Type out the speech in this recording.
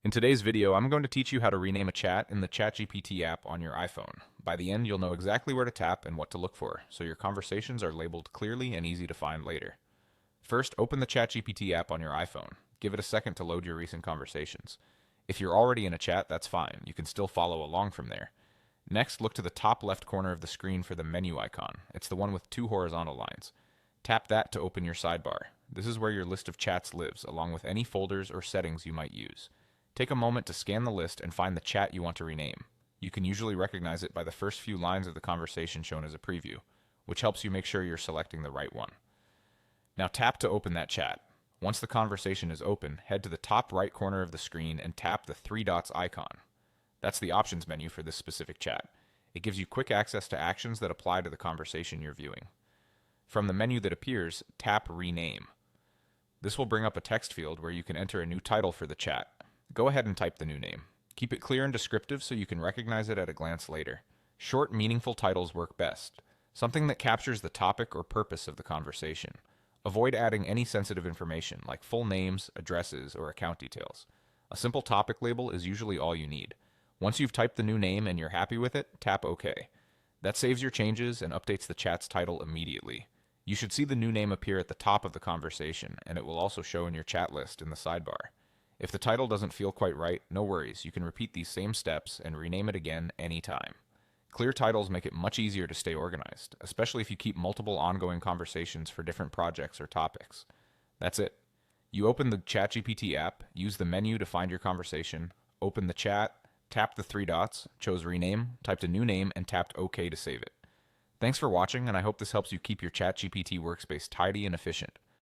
In today's video, I'm going to teach you how to rename a chat in the ChatGPT app on your iPhone. By the end, you'll know exactly where to tap and what to look for, so your conversations are labeled clearly and easy to find later. First, open the ChatGPT app on your iPhone. Give it a second to load your recent conversations. If you're already in a chat, that's fine. You can still follow along from there. Next, look to the top left corner of the screen for the menu icon. It's the one with two horizontal lines. Tap that to open your sidebar. This is where your list of chats lives, along with any folders or settings you might use. Take a moment to scan the list and find the chat you want to rename. You can usually recognize it by the first few lines of the conversation shown as a preview, which helps you make sure you're selecting the right one. Now tap to open that chat. Once the conversation is open, head to the top right corner of the screen and tap the three dots icon. That's the options menu for this specific chat. It gives you quick access to actions that apply to the conversation you're viewing. From the menu that appears, tap Rename. This will bring up a text field where you can enter a new title for the chat. Go ahead and type the new name. Keep it clear and descriptive so you can recognize it at a glance later. Short, meaningful titles work best. Something that captures the topic or purpose of the conversation. Avoid adding any sensitive information like full names, addresses, or account details. A simple topic label is usually all you need. Once you've typed the new name and you're happy with it, tap OK. That saves your changes and updates the chat's title immediately. You should see the new name appear at the top of the conversation, and it will also show in your chat list in the sidebar. If the title doesn't feel quite right, no worries. You can repeat these same steps and rename it again anytime. Clear titles make it much easier to stay organized, especially if you keep multiple ongoing conversations for different projects or topics. That's it. You open the ChatGPT app, use the menu to find your conversation, open the chat, tap the three dots, chose rename, typed a new name, and tapped OK to save it. Thanks for watching, and I hope this helps you keep your ChatGPT workspace tidy and efficient.